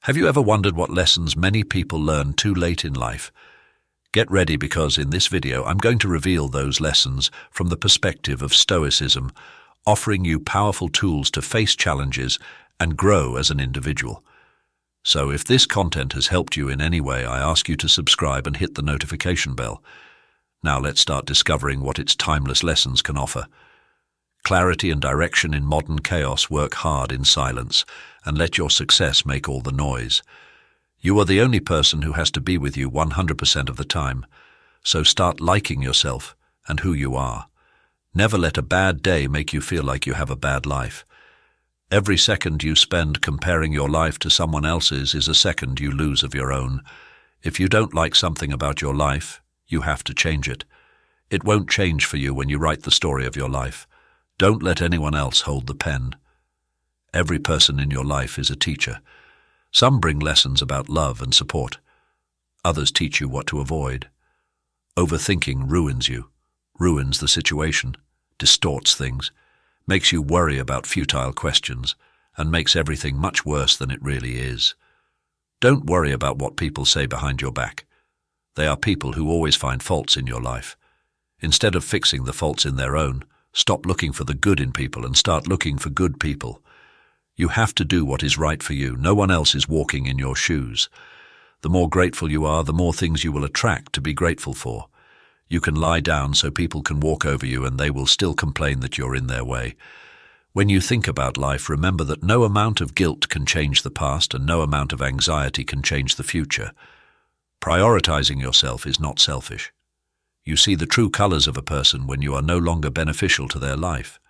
Have you ever wondered what lessons many people learn too late in life? Get ready, because in this video I'm going to reveal those lessons from the perspective of Stoicism, offering you powerful tools to face challenges and grow as an individual. So if this content has helped you in any way, I ask you to subscribe and hit the notification bell. Now let's start discovering what its timeless lessons can offer. Clarity and direction in modern chaos. Work hard in silence and let your success make all the noise. You are the only person who has to be with you 100% of the time, so start liking yourself and who you are. Never let a bad day make you feel like you have a bad life. Every second you spend comparing your life to someone else's is a second you lose of your own. If you don't like something about your life, you have to change it. It won't change for you when you write the story of your life. Don't let anyone else hold the pen. Every person in your life is a teacher. Some bring lessons about love and support. Others teach you what to avoid. Overthinking ruins you, ruins the situation, distorts things, makes you worry about futile questions, and makes everything much worse than it really is. Don't worry about what people say behind your back. They are people who always find faults in your life. Instead of fixing the faults in their own, stop looking for the good in people and start looking for good people. You have to do what is right for you. No one else is walking in your shoes. The more grateful you are, the more things you will attract to be grateful for. You can lie down so people can walk over you and they will still complain that you're in their way. When you think about life, remember that no amount of guilt can change the past and no amount of anxiety can change the future. Prioritizing yourself is not selfish. You see the true colors of a person when you are no longer beneficial to their life.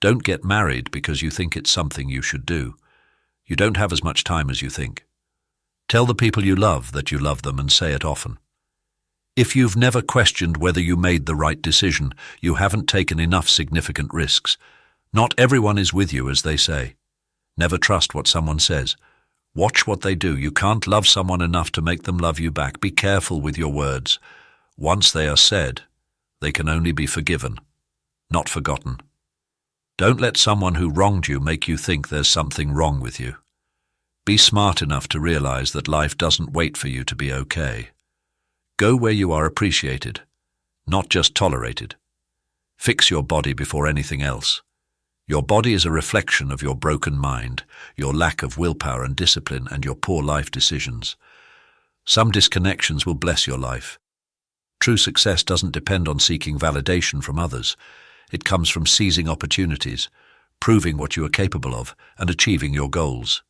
Don't get married because you think it's something you should do. You don't have as much time as you think. Tell the people you love that you love them and say it often. If you've never questioned whether you made the right decision, you haven't taken enough significant risks. Not everyone is with you, as they say. Never trust what someone says. Watch what they do. You can't love someone enough to make them love you back. Be careful with your words. Once they are said, they can only be forgiven, not forgotten. Don't let someone who wronged you make you think there's something wrong with you. Be smart enough to realize that life doesn't wait for you to be okay. Go where you are appreciated, not just tolerated. Fix your body before anything else. Your body is a reflection of your broken mind, your lack of willpower and discipline, and your poor life decisions. Some disconnections will bless your life. True success doesn't depend on seeking validation from others. It comes from seizing opportunities, proving what you are capable of, and achieving your goals.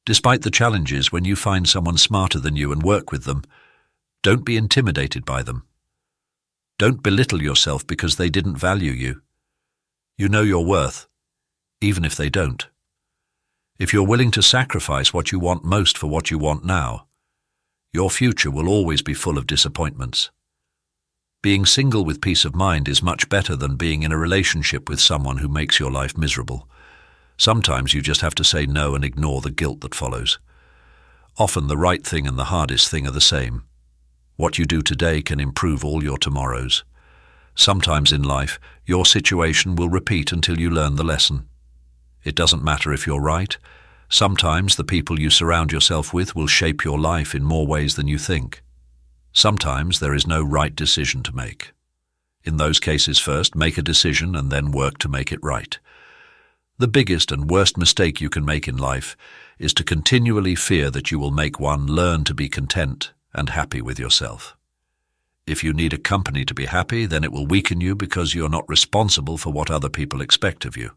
Despite the challenges, when you find someone smarter than you and work with them, don't be intimidated by them. Don't belittle yourself because they didn't value you. You know your worth, even if they don't. If you're willing to sacrifice what you want most for what you want now, your future will always be full of disappointments. Being single with peace of mind is much better than being in a relationship with someone who makes your life miserable. Sometimes you just have to say no and ignore the guilt that follows. Often the right thing and the hardest thing are the same. What you do today can improve all your tomorrows. Sometimes in life, your situation will repeat until you learn the lesson. It doesn't matter if you're right. Sometimes the people you surround yourself with will shape your life in more ways than you think. Sometimes there is no right decision to make. In those cases, first make a decision and then work to make it right. The biggest and worst mistake you can make in life is to continually fear that you will make one. Learn to be content and happy with yourself. If you need a company to be happy, then it will weaken you because you're not responsible for what other people expect of you.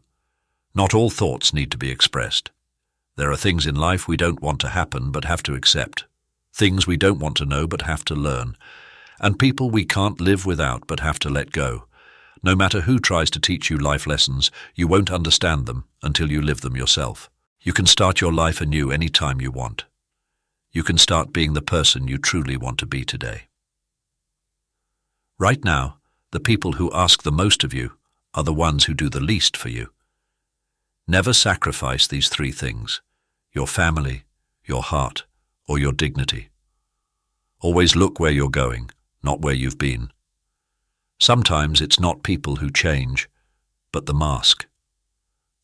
Not all thoughts need to be expressed. There are things in life we don't want to happen but have to accept. Things we don't want to know but have to learn. And people we can't live without but have to let go. No matter who tries to teach you life lessons, you won't understand them until you live them yourself. You can start your life anew any time you want. You can start being the person you truly want to be today. Right now, the people who ask the most of you are the ones who do the least for you. Never sacrifice these three things: your family, your heart, or your dignity. Always look where you're going, not where you've been. Sometimes it's not people who change, but the mask.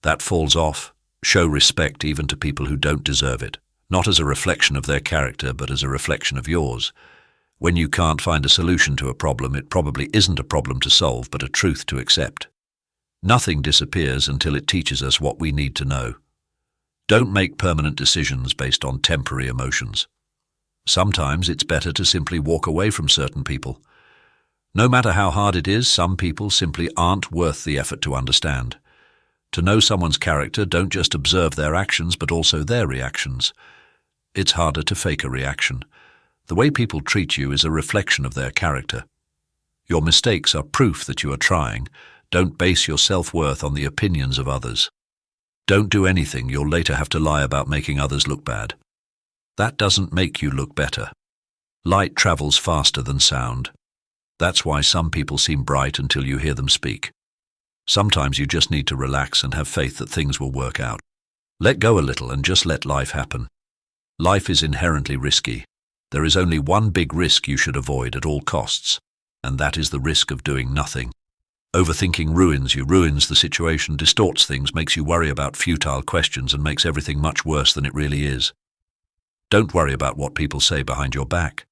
That falls off. Show respect even to people who don't deserve it. not as a reflection of their character, but as a reflection of yours. When you can't find a solution to a problem, it probably isn't a problem to solve, but a truth to accept. Nothing disappears until it teaches us what we need to know. Don't make permanent decisions based on temporary emotions. Sometimes it's better to simply walk away from certain people. No matter how hard it is, some people simply aren't worth the effort to understand. To know someone's character, don't just observe their actions, but also their reactions. It's harder to fake a reaction. The way people treat you is a reflection of their character. Your mistakes are proof that you are trying. Don't base your self-worth on the opinions of others. Don't do anything you'll later have to lie about making others look bad. That doesn't make you look better. Light travels faster than sound. That's why some people seem bright until you hear them speak. Sometimes you just need to relax and have faith that things will work out. Let go a little and just let life happen. Life is inherently risky. There is only one big risk you should avoid at all costs, and that is the risk of doing nothing. Overthinking ruins you, ruins the situation, distorts things, makes you worry about futile questions, and makes everything much worse than it really is. Don't worry about what people say behind your back.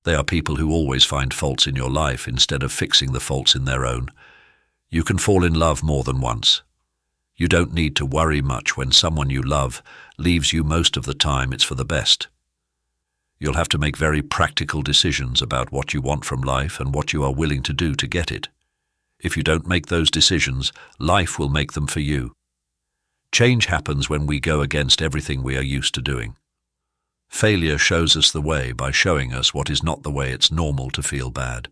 They are people who always find faults in your life instead of fixing the faults in their own. You can fall in love more than once. You don't need to worry much when someone you love leaves you. Most of the time it's for the best. You'll have to make very practical decisions about what you want from life and what you are willing to do to get it. If you don't make those decisions, life will make them for you. Change happens when we go against everything we are used to doing. Failure shows us the way by showing us what is not the way it's normal to feel bad.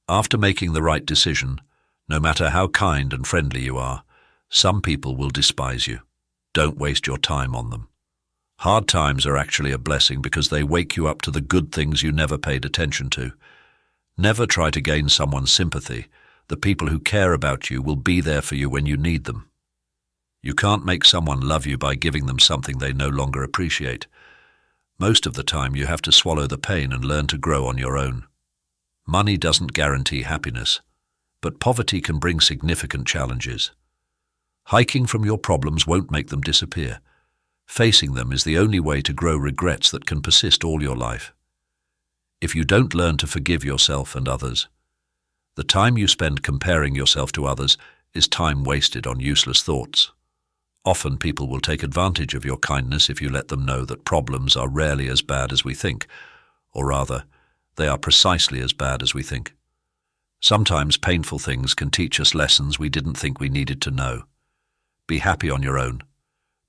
After making the right decision, no matter how kind and friendly you are, some people will despise you. Don't waste your time on them. Hard times are actually a blessing because they wake you up to the good things you never paid attention to. Never try to gain someone's sympathy. The people who care about you will be there for you when you need them. You can't make someone love you by giving them something they no longer appreciate. Most of the time you have to swallow the pain and learn to grow on your own. Money doesn't guarantee happiness, but poverty can bring significant challenges. Hiking from your problems won't make them disappear. Facing them is the only way to grow regrets that can persist all your life. If you don't learn to forgive yourself and others, the time you spend comparing yourself to others is time wasted on useless thoughts. Often people will take advantage of your kindness if you let them know that problems are rarely as bad as we think, or rather, they are precisely as bad as we think. Sometimes painful things can teach us lessons we didn't think we needed to know. Be happy on your own.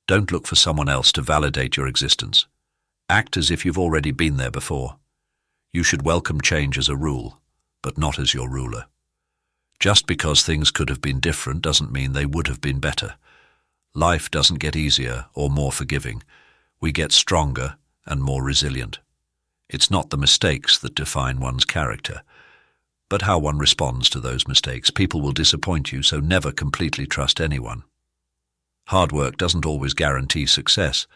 Don't look for someone else to validate your existence. Act as if you've already been there before. You should welcome change as a rule, but not as your ruler. Just because things could have been different doesn't mean they would have been better. Life doesn't get easier or more forgiving. We get stronger and more resilient. It's not the mistakes that define one's character, but how one responds to those mistakes. People will disappoint you, so never completely trust anyone. Hard work doesn't always guarantee success,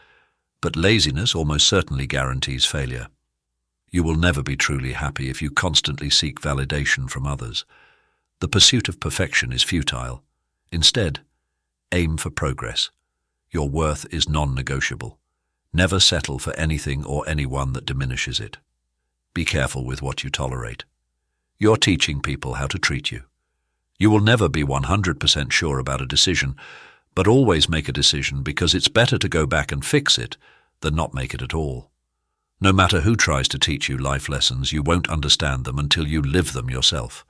but laziness almost certainly guarantees failure. You will never be truly happy if you constantly seek validation from others. The pursuit of perfection is futile. Instead, aim for progress. Your worth is non-negotiable. Never settle for anything or anyone that diminishes it. Be careful with what you tolerate. You're teaching people how to treat you. You will never be 100% sure about a decision, but always make a decision because it's better to go back and fix it than not make it at all. No matter who tries to teach you life lessons, you won't understand them until you live them yourself.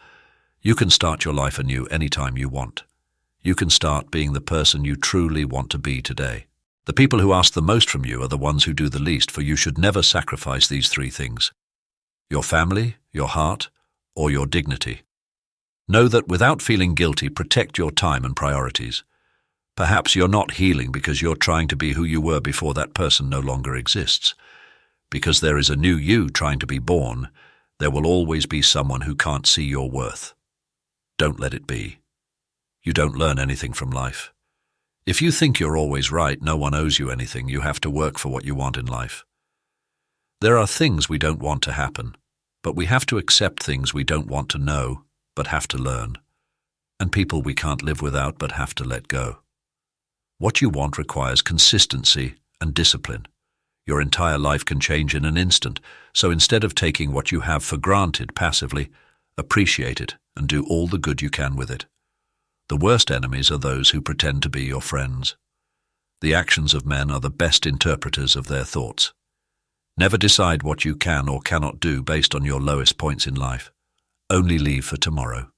You can start your life anew anytime you want. You can start being the person you truly want to be today. The people who ask the most from you are the ones who do the least, for you should never sacrifice these three things: your family, your heart, or your dignity. Know that without feeling guilty, protect your time and priorities. Perhaps you're not healing because you're trying to be who you were before that person no longer exists. Because there is a new you trying to be born, there will always be someone who can't see your worth. Don't let it be. You don't learn anything from life. If you think you're always right, no one owes you anything. You have to work for what you want in life. There are things we don't want to happen, but we have to accept things we don't want to know, but have to learn, and people we can't live without, but have to let go. What you want requires consistency and discipline. Your entire life can change in an instant, so instead of taking what you have for granted passively, appreciate it and do all the good you can with it. The worst enemies are those who pretend to be your friends. The actions of men are the best interpreters of their thoughts. Never decide what you can or cannot do based on your lowest points in life. Only leave for tomorrow.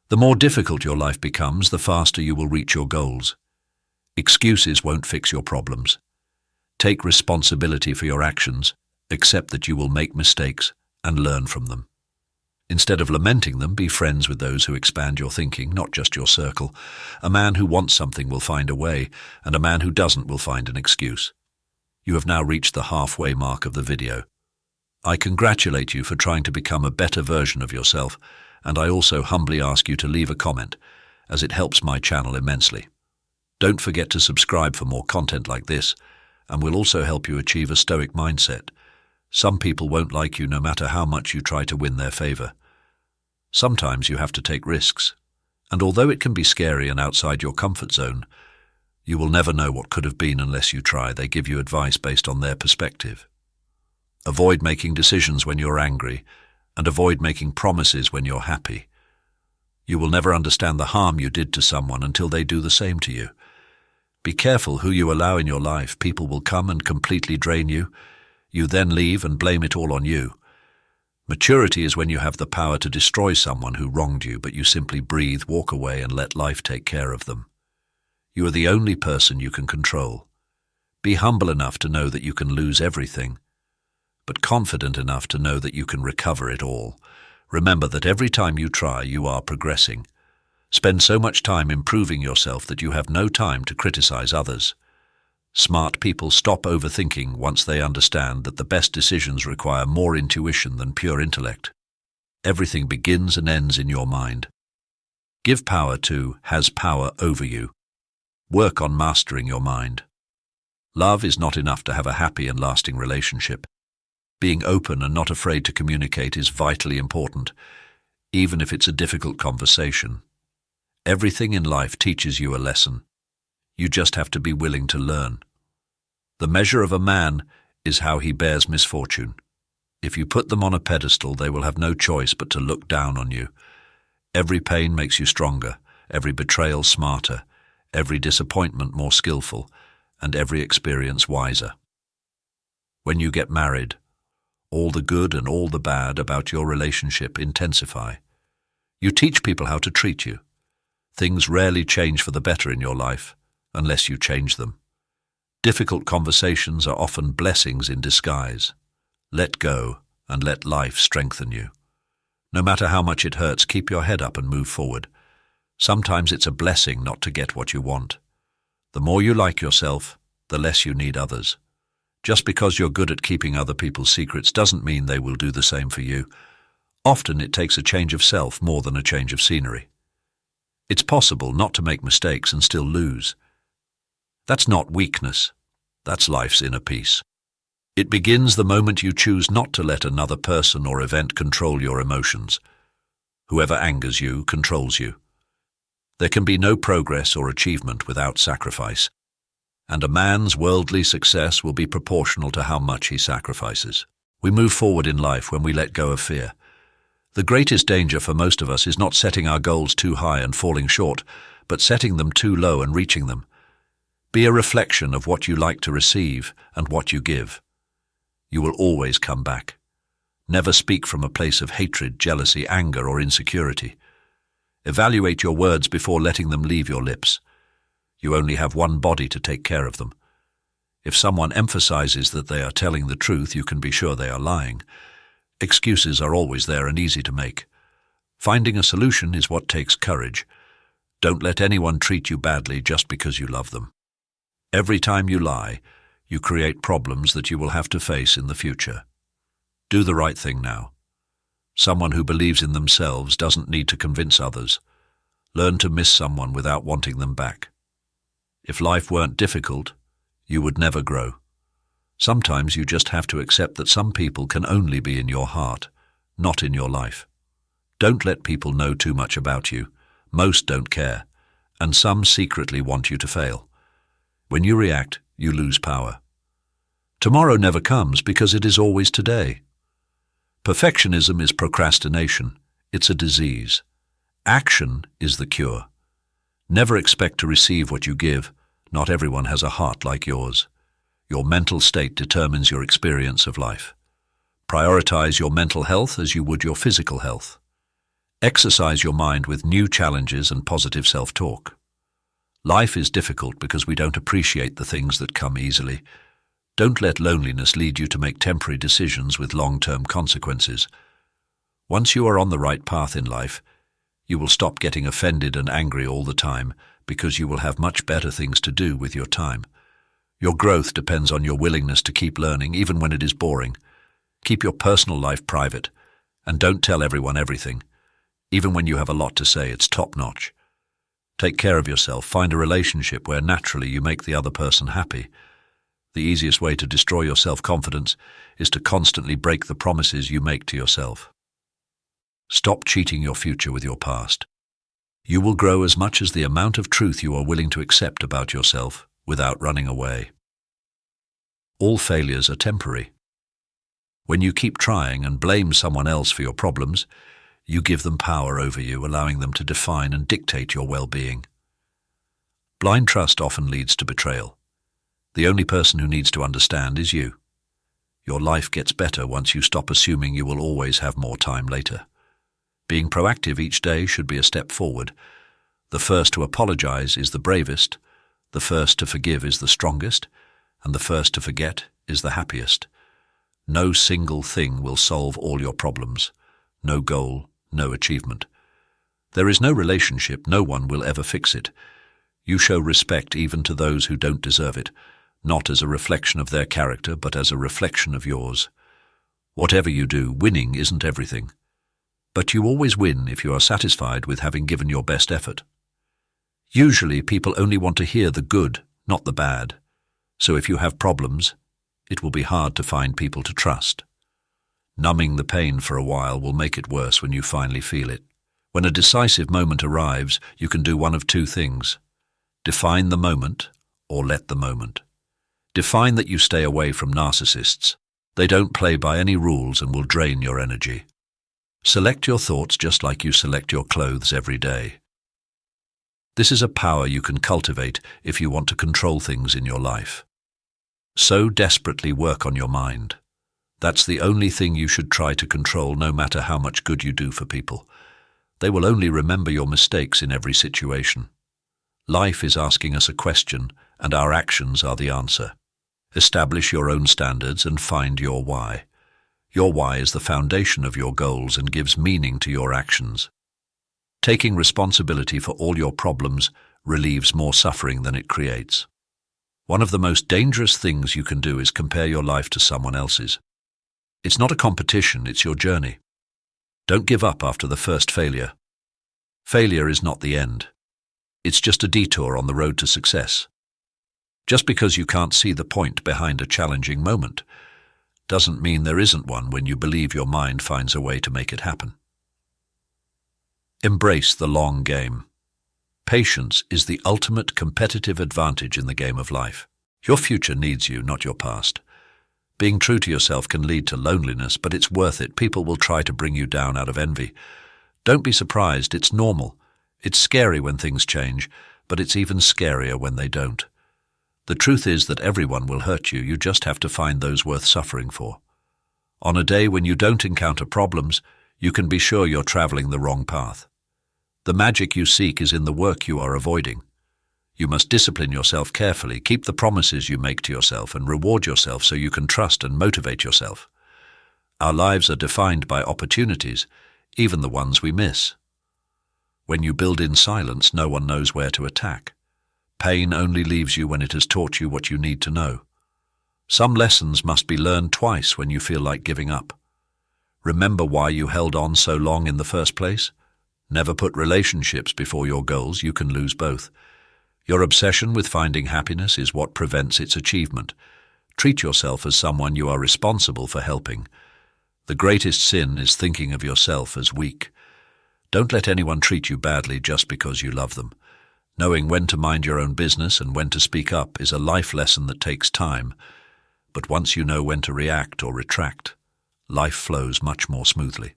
The more difficult your life becomes, the faster you will reach your goals. Excuses won't fix your problems. Take responsibility for your actions, accept that you will make mistakes, and learn from them. Instead of lamenting them, be friends with those who expand your thinking, not just your circle. A man who wants something will find a way, and a man who doesn't will find an excuse. You have now reached the halfway mark of the video. I congratulate you for trying to become a better version of yourself, and I also humbly ask you to leave a comment, as it helps my channel immensely. Don't forget to subscribe for more content like this, and will also help you achieve a Stoic mindset. Some people won't like you no matter how much you try to win their favor. Sometimes you have to take risks, and although it can be scary and outside your comfort zone, you will never know what could have been unless you try. They give you advice based on their perspective. Avoid making decisions when you're angry, and avoid making promises when you're happy. You will never understand the harm you did to someone until they do the same to you. Be careful who you allow in your life. People will come and completely drain you. You then leave and blame it all on you. Maturity is when you have the power to destroy someone who wronged you, but you simply breathe, walk away, and let life take care of them. You are the only person you can control. Be humble enough to know that you can lose everything, but confident enough to know that you can recover it all. Remember that every time you try, you are progressing. Spend so much time improving yourself that you have no time to criticize others. Smart people stop overthinking once they understand that the best decisions require more intuition than pure intellect. Everything begins and ends in your mind. Give power to has power over you. Work on mastering your mind. Love is not enough to have a happy and lasting relationship. Being open and not afraid to communicate is vitally important, even if it's a difficult conversation. Everything in life teaches you a lesson. You just have to be willing to learn. The measure of a man is how he bears misfortune. If you put them on a pedestal, they will have no choice but to look down on you. Every pain makes you stronger, every betrayal smarter, every disappointment more skillful, and every experience wiser. When you get married, all the good and all the bad about your relationship intensify. You teach people how to treat you. Things rarely change for the better in your life, unless you change them. Difficult conversations are often blessings in disguise. Let go and let life strengthen you. No matter how much it hurts, keep your head up and move forward. Sometimes it's a blessing not to get what you want. The more you like yourself, the less you need others. Just because you're good at keeping other people's secrets doesn't mean they will do the same for you. Often it takes a change of self more than a change of scenery. It's possible not to make mistakes and still lose. That's not weakness. That's life's inner peace. It begins the moment you choose not to let another person or event control your emotions. Whoever angers you controls you. There can be no progress or achievement without sacrifice, and a man's worldly success will be proportional to how much he sacrifices. We move forward in life when we let go of fear. The greatest danger for most of us is not setting our goals too high and falling short, but setting them too low and reaching them. Be a reflection of what you like to receive and what you give. You will always come back. Never speak from a place of hatred, jealousy, anger, or insecurity. Evaluate your words before letting them leave your lips. You only have one body to take care of them. If someone emphasizes that they are telling the truth, you can be sure they are lying. Excuses are always there and easy to make. Finding a solution is what takes courage. Don't let anyone treat you badly just because you love them. Every time you lie, you create problems that you will have to face in the future. Do the right thing now. Someone who believes in themselves doesn't need to convince others. Learn to miss someone without wanting them back. If life weren't difficult, you would never grow. Sometimes you just have to accept that some people can only be in your heart, not in your life. Don't let people know too much about you. Most don't care, and some secretly want you to fail. When you react, you lose power. Tomorrow never comes because it is always today. Perfectionism is procrastination. It's a disease. Action is the cure. Never expect to receive what you give. Not everyone has a heart like yours. Your mental state determines your experience of life. Prioritize your mental health as you would your physical health. Exercise your mind with new challenges and positive self-talk. Life is difficult because we don't appreciate the things that come easily. Don't let loneliness lead you to make temporary decisions with long-term consequences. Once you are on the right path in life, you will stop getting offended and angry all the time because you will have much better things to do with your time. Your growth depends on your willingness to keep learning, even when it is boring. Keep your personal life private, and don't tell everyone everything. Even when you have a lot to say, it's top-notch. Take care of yourself. Find a relationship where naturally you make the other person happy. The easiest way to destroy your self-confidence is to constantly break the promises you make to yourself. Stop cheating your future with your past. You will grow as much as the amount of truth you are willing to accept about yourself without running away. All failures are temporary. When you keep trying and blame someone else for your problems, you give them power over you, allowing them to define and dictate your well-being. Blind trust often leads to betrayal. The only person who needs to understand is you. Your life gets better once you stop assuming you will always have more time later. Being proactive each day should be a step forward. The first to apologize is the bravest, the first to forgive is the strongest, and the first to forget is the happiest. No single thing will solve all your problems. No goal, no achievement. There is no relationship, no one will ever fix it. You show respect even to those who don't deserve it, not as a reflection of their character, but as a reflection of yours. Whatever you do, winning isn't everything. But you always win if you are satisfied with having given your best effort. Usually people only want to hear the good, not the bad. So if you have problems, it will be hard to find people to trust. Numbing the pain for a while will make it worse when you finally feel it. When a decisive moment arrives, you can do one of two things. Define the moment or let the moment. Define that you stay away from narcissists. They don't play by any rules and will drain your energy. Select your thoughts just like you select your clothes every day. This is a power you can cultivate if you want to control things in your life. So desperately work on your mind. That's the only thing you should try to control, no matter how much good you do for people. They will only remember your mistakes in every situation. Life is asking us a question, and our actions are the answer. Establish your own standards and find your why. Your why is the foundation of your goals and gives meaning to your actions. Taking responsibility for all your problems relieves more suffering than it creates. One of the most dangerous things you can do is compare your life to someone else's. It's not a competition, it's your journey. Don't give up after the first failure. Failure is not the end. It's just a detour on the road to success. Just because you can't see the point behind a challenging moment doesn't mean there isn't one when you believe your mind finds a way to make it happen. Embrace the long game. Patience is the ultimate competitive advantage in the game of life. Your future needs you, not your past. Being true to yourself can lead to loneliness, but it's worth it. People will try to bring you down out of envy. Don't be surprised, it's normal. It's scary when things change, but it's even scarier when they don't. The truth is that everyone will hurt you, you just have to find those worth suffering for. On a day when you don't encounter problems, you can be sure you're traveling the wrong path. The magic you seek is in the work you are avoiding. You must discipline yourself carefully, keep the promises you make to yourself, and reward yourself so you can trust and motivate yourself. Our lives are defined by opportunities, even the ones we miss. When you build in silence, no one knows where to attack. Pain only leaves you when it has taught you what you need to know. Some lessons must be learned twice when you feel like giving up. Remember why you held on so long in the first place? Never put relationships before your goals, you can lose both. Your obsession with finding happiness is what prevents its achievement. Treat yourself as someone you are responsible for helping. The greatest sin is thinking of yourself as weak. Don't let anyone treat you badly just because you love them. Knowing when to mind your own business and when to speak up is a life lesson that takes time. But once you know when to react or retract, life flows much more smoothly.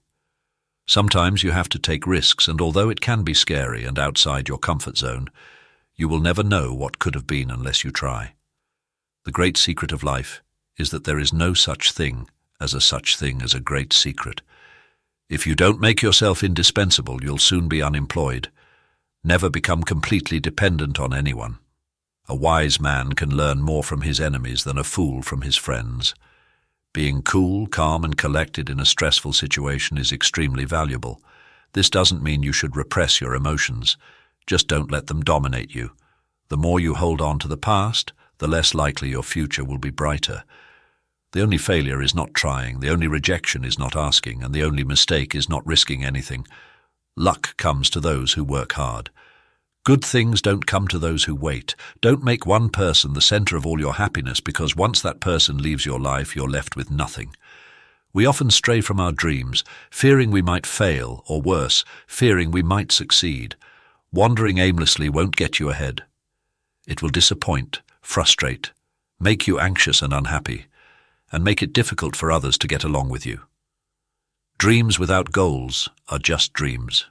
Sometimes you have to take risks, and although it can be scary and outside your comfort zone, you will never know what could have been unless you try. The great secret of life is that there is no such thing as a great secret. If you don't make yourself indispensable, you'll soon be unemployed. Never become completely dependent on anyone. A wise man can learn more from his enemies than a fool from his friends. Being cool, calm, and collected in a stressful situation is extremely valuable. This doesn't mean you should repress your emotions. Just don't let them dominate you. The more you hold on to the past, the less likely your future will be brighter. The only failure is not trying, the only rejection is not asking, and the only mistake is not risking anything. Luck comes to those who work hard. Good things don't come to those who wait. Don't make one person the center of all your happiness, because once that person leaves your life, you're left with nothing. We often stray from our dreams, fearing we might fail, or worse, fearing we might succeed. Wandering aimlessly won't get you ahead. It will disappoint, frustrate, make you anxious and unhappy, and make it difficult for others to get along with you. Dreams without goals are just dreams.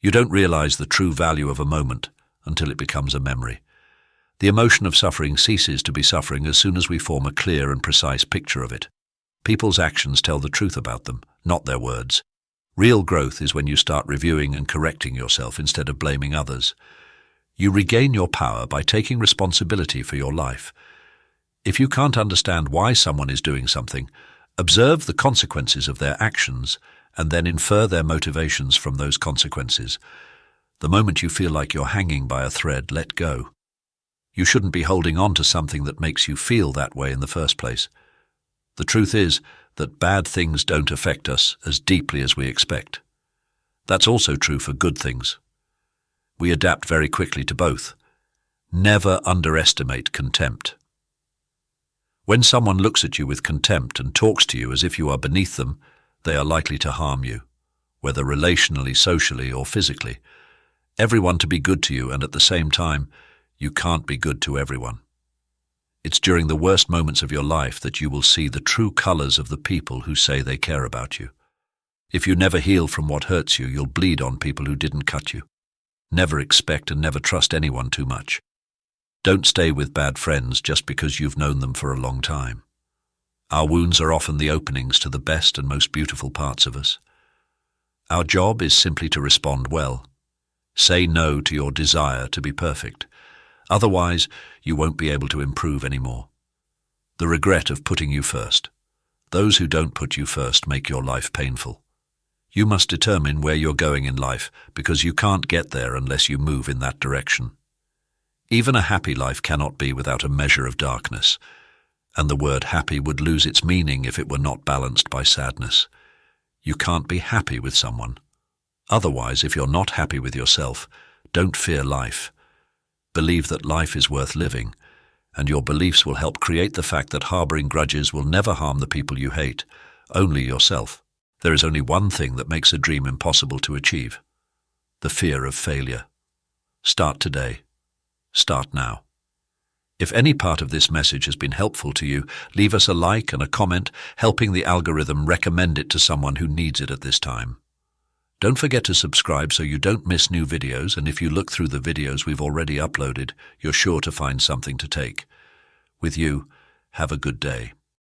You don't realize the true value of a moment until it becomes a memory. The emotion of suffering ceases to be suffering as soon as we form a clear and precise picture of it. People's actions tell the truth about them, not their words. Real growth is when you start reviewing and correcting yourself instead of blaming others. You regain your power by taking responsibility for your life. If you can't understand why someone is doing something, observe the consequences of their actions and then infer their motivations from those consequences. The moment you feel like you're hanging by a thread, let go. You shouldn't be holding on to something that makes you feel that way in the first place. The truth is that bad things don't affect us as deeply as we expect. That's also true for good things. We adapt very quickly to both. Never underestimate contempt. When someone looks at you with contempt and talks to you as if you are beneath them, they are likely to harm you, whether relationally, socially, or physically. Everyone to be good to you, and at the same time, you can't be good to everyone. It's during the worst moments of your life that you will see the true colors of the people who say they care about you. If you never heal from what hurts you, you'll bleed on people who didn't cut you. Never expect and never trust anyone too much. Don't stay with bad friends just because you've known them for a long time. Our wounds are often the openings to the best and most beautiful parts of us. Our job is simply to respond well. Say no to your desire to be perfect. Otherwise, you won't be able to improve anymore. The regret of putting you first. Those who don't put you first make your life painful. You must determine where you're going in life, because you can't get there unless you move in that direction. Even a happy life cannot be without a measure of darkness, and the word happy would lose its meaning if it were not balanced by sadness. You can't be happy with someone. Otherwise, if you're not happy with yourself, don't fear life. Believe that life is worth living, and your beliefs will help create the fact that harboring grudges will never harm the people you hate, only yourself. There is only one thing that makes a dream impossible to achieve: the fear of failure. Start today. Start now. If any part of this message has been helpful to you, leave us a like and a comment, helping the algorithm recommend it to someone who needs it at this time. Don't forget to subscribe so you don't miss new videos, and if you look through the videos we've already uploaded, you're sure to find something to take with you. Have a good day.